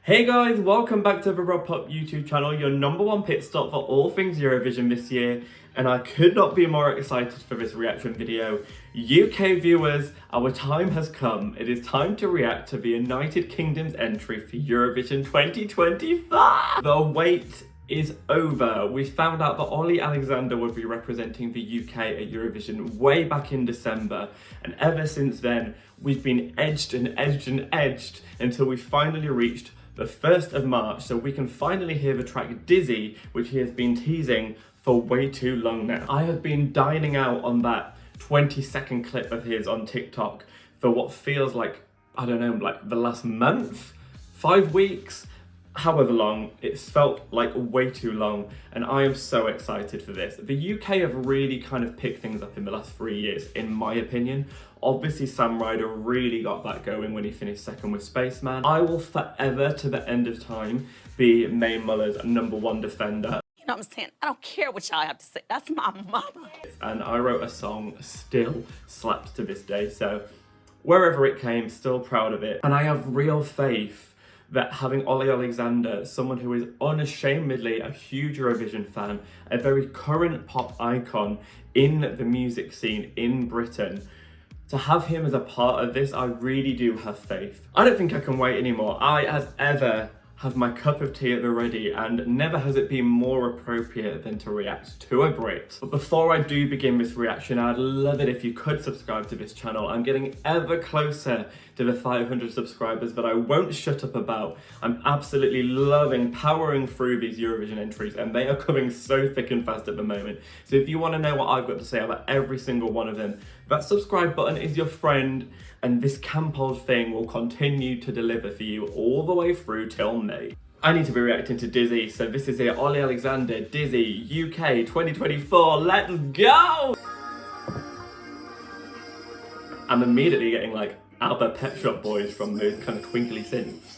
Hey guys, welcome back to the Rob Pop YouTube channel, your #1 pit stop for all things Eurovision this year, and I could not be more excited for this reaction video. UK viewers, our time has come. It is time to react to the United Kingdom's entry for Eurovision 2025. The wait is over. We found out that Olly Alexander would be representing the UK at Eurovision way back in December, and ever since then, we've been edged and edged and edged until we finally reached the 1st of March, so we can finally hear the track Dizzy, which he has been teasing for way too long now. I have been dining out on that 20-second clip of his on TikTok for what feels like, I don't know, like the last month, 5 weeks, however long. It's felt like way too long, and I am so excited for this. The UK have really kind of picked things up in the last 3 years, in my opinion. Obviously, Sam Ryder really got that going when he finished second with Spaceman. I will forever, to the end of time, be Mae Muller's #1 defender. You know what I'm saying? I don't care what y'all have to say. That's my mama. And I wrote a song, still slaps to this day, so wherever it came, still proud of it. And I have real faith that having Olly Alexander, someone who is unashamedly a huge Eurovision fan, a very current pop icon in the music scene in Britain, to have him as a part of this, I really do have faith. I don't think I can wait anymore. I, as ever, have my cup of tea at the ready, and never has it been more appropriate than to react to a Brit. But before I do begin this reaction, I'd love it if you could subscribe to this channel. I'm getting ever closer to the 500 subscribers that I won't shut up about. I'm absolutely loving powering through these Eurovision entries, and they are coming so thick and fast at the moment. So if you want to know what I've got to say about every single one of them, that subscribe button is your friend, and this camp old thing will continue to deliver for you all the way through till May. I need to be reacting to Dizzy, so this is it. Olly Alexander, Dizzy, UK 2024, let's go! I'm immediately getting like ABBA Pet Shop Boys from those kind of twinkly synths.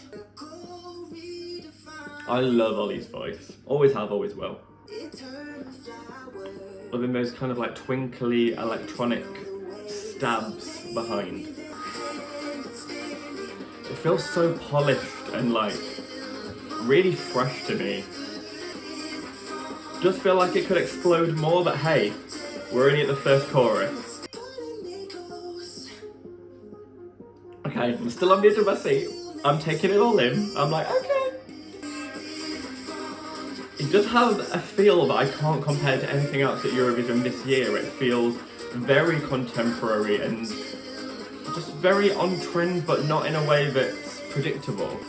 I love Olly's voice. Always have, always will. Loving those kind of like twinkly electronic stabs behind. It feels so polished and like really fresh to me. Just feel like it could explode more, but hey, we're only at the first chorus. Okay, I'm still on the edge of my seat. I'm taking it all in. I'm like, okay. It does have a feel that I can't compare to anything else at Eurovision this year. It feels very contemporary and just very on trend, but not in a way that's predictable.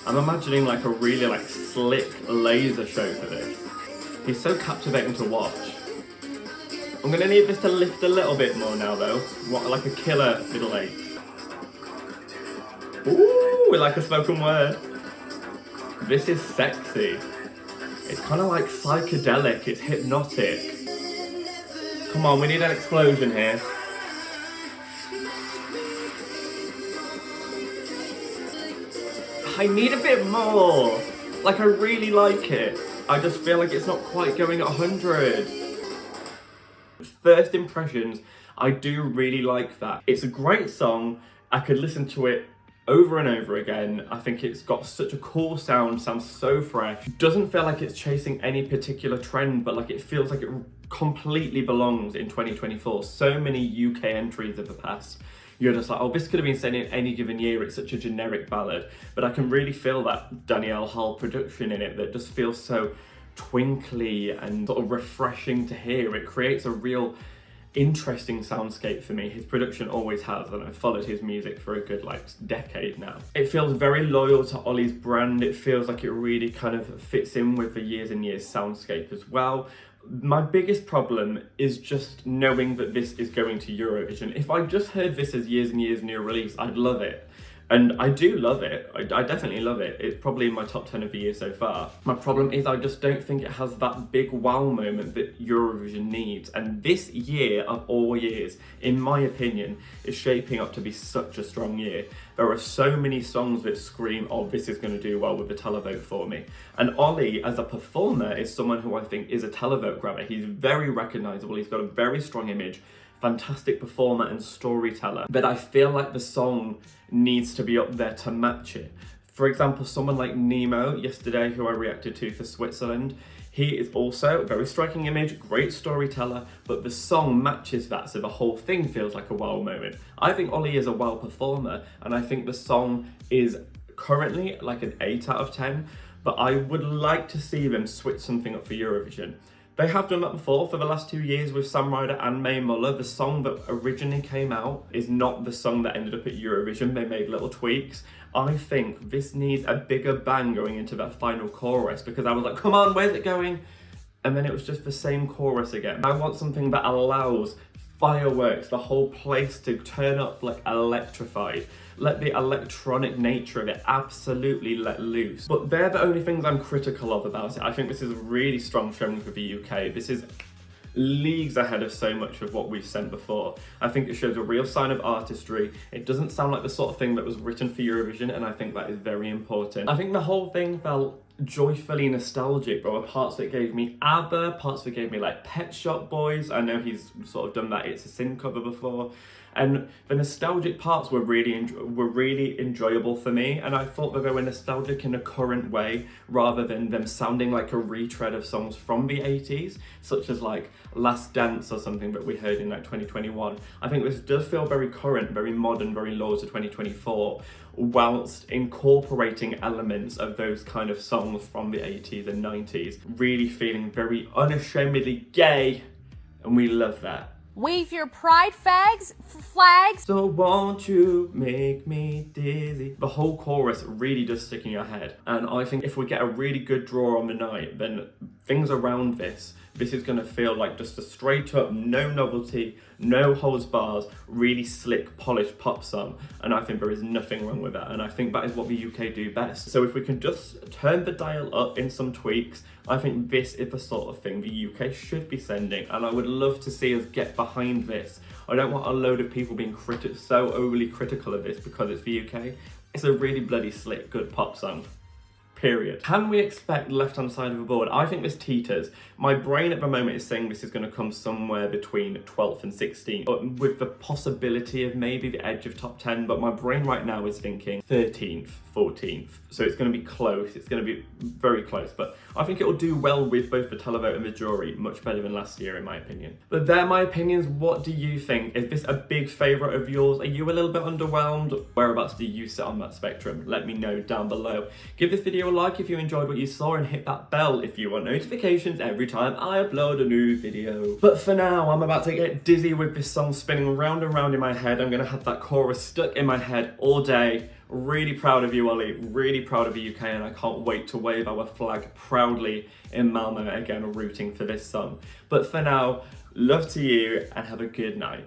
I'm imagining like a really like slick laser show for this. He's so captivating to watch. I'm gonna need this to lift a little bit more now though. What, like a killer middle eight. Ooh, we like a spoken word. This is sexy. It's kind of like psychedelic, it's hypnotic. Come on, we need an explosion here. I need a bit more. Like, I really like it. I just feel like it's not quite going at 100. First impressions, I do really like that. It's a great song. I could listen to it over and over again. I think it's got such a cool sound, sounds so fresh. Doesn't feel like it's chasing any particular trend, but like it feels like it completely belongs in 2024. So many UK entries of the past. You're just like, oh, this could have been sent in any given year. It's such a generic ballad. But I can really feel that Danielle Hull production in it that just feels so twinkly and sort of refreshing to hear. It creates a real interesting soundscape for me. His production always has, and I've followed his music for a good like decade now. It feels very loyal to Olly's brand. It feels like it really kind of fits in with the years and years soundscape as well. My biggest problem is just knowing that this is going to Eurovision. If I just heard this as years and years new release, I'd love it. And I do love it. I definitely love it. It's probably in my top 10 of the year so far. My problem is I just don't think it has that big wow moment that Eurovision needs. And this year of all years, in my opinion, is shaping up to be such a strong year. There are so many songs that scream, oh, this is going to do well with the televote for me. And Olly, as a performer, is someone who I think is a televote grabber. He's very recognisable. He's got a very strong image. fantastic performer and storyteller, but I feel like the song needs to be up there to match it. For example, someone like Nemo yesterday, who I reacted to for Switzerland, he is also a very striking image, great storyteller, but the song matches that, so the whole thing feels like a wow moment. I think Olly is a wow performer, and I think the song is currently like an 8 out of 10, but I would like to see them switch something up for Eurovision. They have done that before for the last 2 years with Sam Ryder and Mae Muller. The song that originally came out is not the song that ended up at Eurovision. They made little tweaks. I think this needs a bigger bang going into that final chorus, because I was like, come on, where's it going? And then it was just the same chorus again. I want something that allows fireworks, the whole place to turn up like electrified. Let the electronic nature of it absolutely let loose. But they're the only things I'm critical of about it. I think this is a really strong showing for the UK. This is leagues ahead of so much of what we've sent before. I think it shows a real sign of artistry. It doesn't sound like the sort of thing that was written for Eurovision, and I think that is very important. I think the whole thing felt joyfully nostalgic. There were parts that gave me ABBA, parts that gave me like Pet Shop Boys. I know he's sort of done that It's a Sin cover before. And the nostalgic parts were really enjoyable for me, and I thought that they were nostalgic in a current way rather than them sounding like a retread of songs from the 80s, such as like Last Dance or something that we heard in like 2021. I think this does feel very current, very modern, very low to 2024, whilst incorporating elements of those kind of songs from the 80s and 90s, really feeling very unashamedly gay, and we love that. Wave your pride flags. So won't you make me dizzy? The whole chorus really does stick in your head. And I think if we get a really good draw on the night, then things around this is going to feel like just a straight up, no novelty, no holds bars, really slick, polished pop song. And I think there is nothing wrong with that. And I think that is what the UK do best. So if we can just turn the dial up in some tweaks, I think this is the sort of thing the UK should be sending. And I would love to see us get behind this. I don't want a load of people being so overly critical of this because it's the UK. It's a really bloody slick, good pop song. Period. Can we expect left-hand side of the board? I think this teeters. My brain at the moment is saying this is going to come somewhere between 12th and 16th, but with the possibility of maybe the edge of top 10, but my brain right now is thinking 13th, 14th. So it's going to be close. It's going to be very close, but I think it will do well with both the televote and the jury, much better than last year in my opinion. But they're my opinions. What do you think? Is this a big favourite of yours? Are you a little bit underwhelmed? Whereabouts do you sit on that spectrum? Let me know down below. Give this video a like if you enjoyed what you saw, and hit that bell if you want notifications every time I upload a new video. But for now, I'm about to get dizzy with this song spinning round and round in my head. I'm gonna have that chorus stuck in my head all day. Really proud of you, Olly. Really proud of the UK, and I can't wait to wave our flag proudly in Malmo again, rooting for this song. But for now, love to you and have a good night.